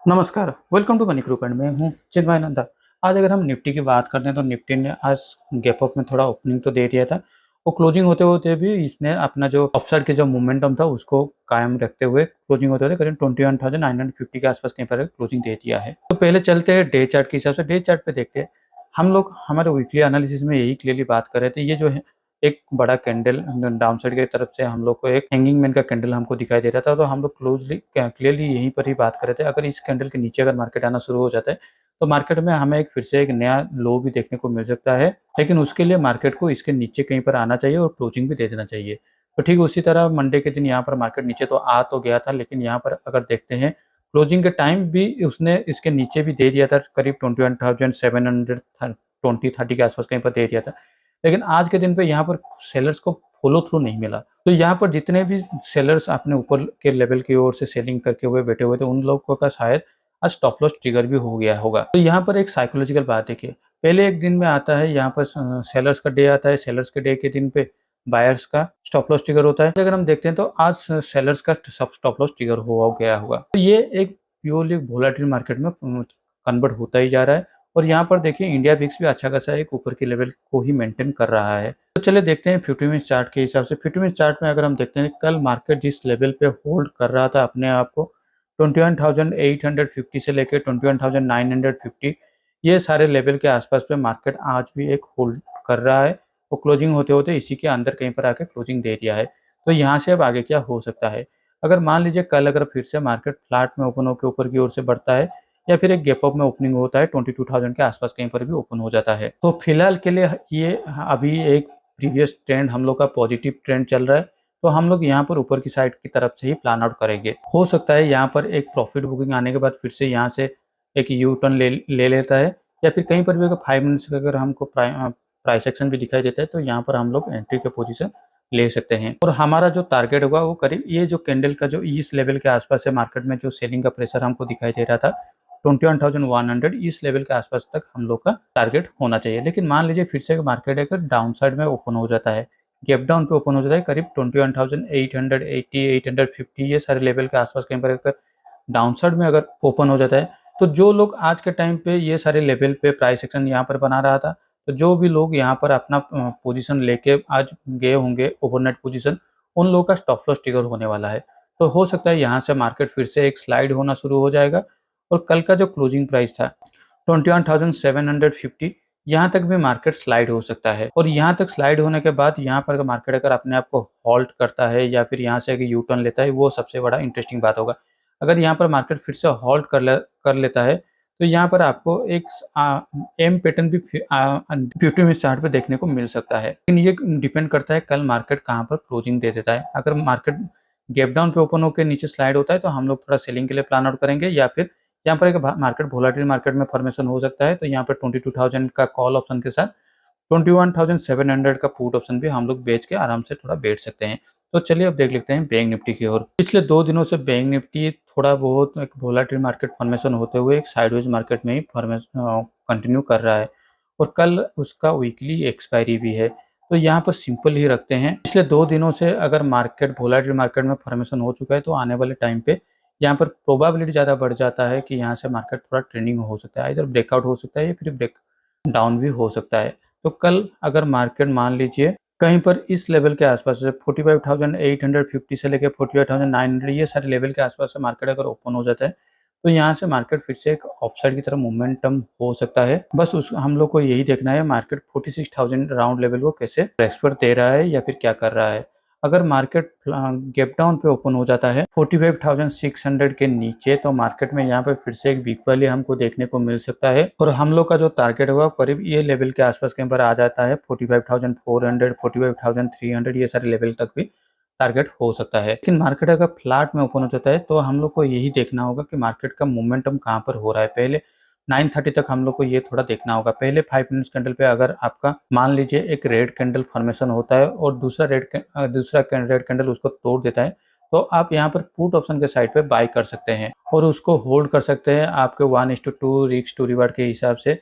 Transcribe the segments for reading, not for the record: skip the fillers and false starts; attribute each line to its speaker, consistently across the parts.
Speaker 1: नमस्कार, welcome to money group and मैं हूँ चिन्मय नंदा। आज अगर हम निफ्टी की बात करते हैं तो निफ्टी ने आज गैप अप में थोड़ा ओपनिंग तो दे दिया था और क्लोजिंग होते होते भी इसने अपना जो अपसाइड के जो मोमेंटम था उसको कायम रखते हुए क्लोजिंग होते होते करीब 21,950 के आसपास कहीं पर क्लोजिंग दे दिया है। तो पहले चलते हैं डे चार्ट के हिसाब से। डे चार्ट पे देखते हैं हम लोग हमारे वीकली एनालिसिस में यही क्लियरली बात कर रहे थे। ये जो है एक बड़ा कैंडल डाउन साइड की तरफ से हम लोग को एक हैंगिंग मैन का कैंडल हमको दिखाई दे रहा था, तो हम लोग क्लियरली यहीं पर ही बात कर रहे थे। अगर इस कैंडल के नीचे अगर मार्केट आना शुरू हो जाता है तो मार्केट में हमें फिर से एक नया लो भी देखने को मिल सकता है, लेकिन उसके लिए मार्केट को इसके नीचे कहीं पर आना चाहिए और क्लोजिंग भी दे देना चाहिए। तो ठीक उसी तरह मंडे के दिन यहाँ पर मार्केट नीचे तो आ तो गया था, लेकिन यहाँ पर अगर देखते हैं क्लोजिंग के टाइम भी उसने इसके नीचे भी दे दिया था, करीब 21,720 30 के आसपास कहीं पर दे दिया था। लेकिन आज के दिन पे यहाँ पर सेलर्स को फॉलो थ्रू नहीं मिला। तो यहाँ पर जितने भी सेलर्स अपने ऊपर के लेवल की ओर से सेलिंग करके हुए बैठे हुए थे, उन लोगों का शायद आज स्टॉप लॉस ट्रिगर भी हो गया होगा। तो यहाँ पर एक साइकोलॉजिकल बात देखिए, पहले एक दिन में आता है यहाँ पर सेलर्स का डे आता है, सेलर्स के डे के दिन पे बायर्स का स्टॉप लॉस ट्रिगर होता है। अगर हम देखते हैं तो आज सेलर्स का सब स्टॉप लॉस ट्रिगर हो गया होगा। तो ये एक प्योरली वोलेटाइल मार्केट में कन्वर्ट होता ही जा रहा है। और यहाँ पर देखिए इंडिया विक्स भी अच्छा खासा एक ऊपर के लेवल को ही मेंटेन कर रहा है। तो चलिए देखते हैं 50 मिनट चार्ट के हिसाब से। 50 मिनट चार्ट में अगर हम देखते हैं कल मार्केट जिस लेवल पे होल्ड कर रहा था अपने आप को 21,850 से लेकर 21,950, ये सारे लेवल के आसपास पे मार्केट आज भी एक होल्ड कर रहा है और क्लोजिंग होते होते इसी के अंदर कहीं पर आके क्लोजिंग दे दिया है। तो यहाँ से अब आगे क्या हो सकता है? अगर मान लीजिए कल अगर फिर से मार्केट फ्लैट में ओपन होकर ऊपर की ओर से बढ़ता है या फिर एक गैप अप में ओपनिंग होता है 22,000 के आसपास कहीं पर भी ओपन हो जाता है, तो फिलहाल के लिए ये अभी एक प्रीवियस ट्रेंड हम लोग का पॉजिटिव ट्रेंड चल रहा है। तो हम लोग यहाँ पर ऊपर की साइड की तरफ से ही प्लान आउट करेंगे। हो सकता है यहाँ पर एक प्रॉफिट बुकिंग आने के बाद फिर से यहाँ से एक यू टर्न ले लेता है, या फिर कहीं पर भी अगर 5 मिनट्स का अगर हमको प्राइस एक्शन भी दिखाई देता है तो यहाँ पर हम लोग एंट्री के पोजीशन ले सकते हैं। और हमारा जो टारगेट होगा वो करीब ये जो कैंडल का जो इस लेवल के आसपास है, मार्केट में जो सेलिंग का प्रेशर हमको दिखाई दे रहा था 21,100, इस लेवल के आसपास तक हम लोग का टारगेट होना चाहिए। लेकिन मान लीजिए फिर से मार्केट अगर डाउन साइड में ओपन हो जाता है, गैप डाउन पे ओपन हो जाता है करीब 21,880 850, ये सारे लेवल के आसपास कहीं पर अगर डाउन साइड में अगर ओपन हो जाता है, तो जो लोग आज के टाइम पे ये सारे लेवल पे प्राइस एक्शन यहाँ पर बना रहा था, तो जो भी लोग यहाँ पर अपना पोजीशन लेके आज गए होंगे ओवरनाइट पोजीशन, उन लोगों का स्टॉप लॉस ट्रिगर होने वाला है। तो हो सकता है यहाँ से मार्केट फिर से एक स्लाइड होना शुरू हो जाएगा और कल का जो क्लोजिंग प्राइस था 21,750, यहाँ तक भी मार्केट स्लाइड हो सकता है। और यहाँ तक स्लाइड होने के बाद यहाँ पर मार्केट अगर अपने आप को हॉल्ट करता है या फिर यहाँ से अगर यू टर्न लेता है, वो सबसे बड़ा इंटरेस्टिंग बात होगा। अगर यहाँ पर मार्केट फिर से हॉल्ट कर लेता है तो यहाँ पर आपको एक एम पैटर्न भी 50 मिनट चार्ट पे देखने को मिल सकता है। लेकिन ये डिपेंड करता है कल मार्केट कहाँ पर क्लोजिंग दे देता है। अगर मार्केट गैप डाउन पे ओपन होकर नीचे स्लाइड होता है तो हम लोग थोड़ा सेलिंग के लिए प्लान आउट करेंगे, या फिर यहाँ पर एक मार्केट वोलेटाइल मार्केट में फॉर्मेशन हो सकता है, तो यहाँ पर 22,000 का कॉल ऑप्शन के साथ 21,700 का पुट ऑप्शन भी हम लोग बेच के आराम से थोड़ा बैठ सकते हैं। तो चलिए अब देख लेते हैं बैंक निफ्टी की ओर। पिछले 2 दिनों से बैंक निफ्टी थोड़ा बहुत एक वोलेटाइल मार्केट फॉर्मेशन होते हुए एक साइडवेज मार्केट में ही कंटिन्यू कर रहा है और कल उसका वीकली एक्सपायरी भी है। तो यहाँ पर सिंपल ही रखते हैं, पिछले 2 दिनों से अगर मार्केट वोलेटाइल मार्केट में फॉर्मेशन हो चुका है तो आने वाले टाइम पे यहाँ पर प्रोबेबिलिटी ज़्यादा बढ़ जाता है कि यहाँ से मार्केट थोड़ा ट्रेंडिंग हो सकता है, इधर ब्रेकआउट हो सकता है या फिर ब्रेक डाउन भी हो सकता है। तो कल अगर मार्केट मान लीजिए कहीं पर इस लेवल के आसपास से 45,850 से लेकर 45,900, ये सारे लेवल के आसपास से मार्केट अगर ओपन हो जाता है तो यहाँ से मार्केट फिर से एक अपसाइड की तरफ मोमेंटम हो सकता है। बस उस हम लोग को यही देखना है मार्केट 46,000 राउंड लेवल को कैसे रेस्पेक्ट दे रहा है या फिर क्या कर रहा है। अगर मार्केट गैप डाउन पे ओपन हो जाता है 45,600 के नीचे, तो मार्केट में यहाँ पे फिर से एक वीक वैली हमको देखने को मिल सकता है और हम लोग का जो टारगेट होगा करीब ये लेवल के आसपास कहीं पर आ जाता है 45,400 45,300, ये सारे लेवल तक भी टारगेट हो सकता है। लेकिन मार्केट अगर फ्लैट में ओपन हो जाता है तो हम लोग को यही देखना होगा कि मार्केट का मोमेंटम कहाँ पर हो रहा है। पहले 9:30 तक हम लोग को ये थोड़ा देखना होगा। पहले 5 मिनट्स कैंडल पे अगर आपका मान लीजिए एक रेड कैंडल फॉर्मेशन होता है और दूसरा रेड कैंडल उसको तोड़ देता है, तो आप यहाँ पर पुट ऑप्शन के साइड पे बाय कर सकते हैं और उसको होल्ड कर सकते हैं आपके 1:2 रिस्क टू रिवार्ड के हिसाब से।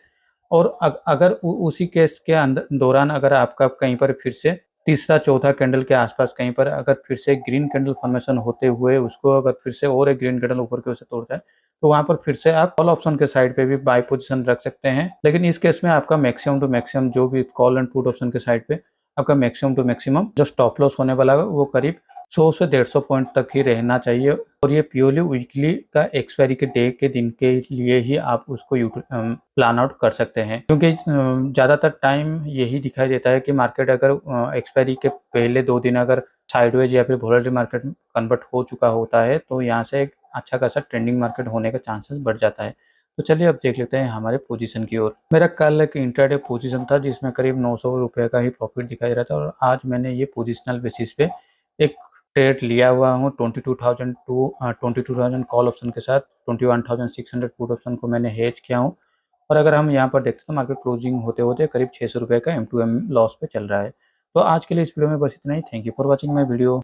Speaker 1: और अगर उसी केस के अंदर दौरान अगर आपका कहीं पर फिर से तीसरा चौथा कैंडल के आसपास कहीं पर अगर फिर से ग्रीन कैंडल फॉर्मेशन होते हुए उसको अगर फिर से और एक ग्रीन कैंडल ऊपर की ओर से तोड़ता है, तो वहाँ पर फिर से आप कॉल ऑप्शन के साइड पे भी बाय पोजीशन रख सकते हैं। लेकिन इस केस में आपका मैक्सिमम टू मैक्सिमम जो भी कॉल एंड पुट ऑप्शन के साइड पे आपका मैक्सिमम टू मैक्सिमम जो स्टॉप लॉस होने वाला है वो करीब 100 से 150 पॉइंट तक ही रहना चाहिए, और ये प्योरली वीकली का एक्सपायरी के डे के दिन के लिए ही आप उसको प्लान आउट कर सकते हैं, क्योंकि ज़्यादातर टाइम यही दिखाई देता है कि मार्केट अगर एक्सपायरी के पहले 2 दिन अगर साइडवेज या फिर वोलेटाइल मार्केट में कन्वर्ट हो चुका होता है, तो यहाँ से एक अच्छा खासा ट्रेंडिंग मार्केट होने का चांसेस बढ़ जाता है। तो चलिए अब देख लेते हैं हमारे पोजीशन की ओर। मेरा कल एक इंट्राडे पोजीशन था जिसमें करीब 900 रुपये का ही प्रॉफिट दिखाई दे रहा था, और आज मैंने ये पोजिशनल बेसिस पे एक ट्रेड लिया हुआ हूँ 22,000 कॉल ऑप्शन के साथ 21,600 पुट ऑप्शन को मैंने हेज किया हूँ। और अगर हम यहाँ पर देखते तो मार्केट क्लोजिंग होते-होते करीब 600 रुपये का M2M लॉस पे चल रहा है। तो आज के लिए इस वीडियो में बस इतना ही। Thank you for watching my video.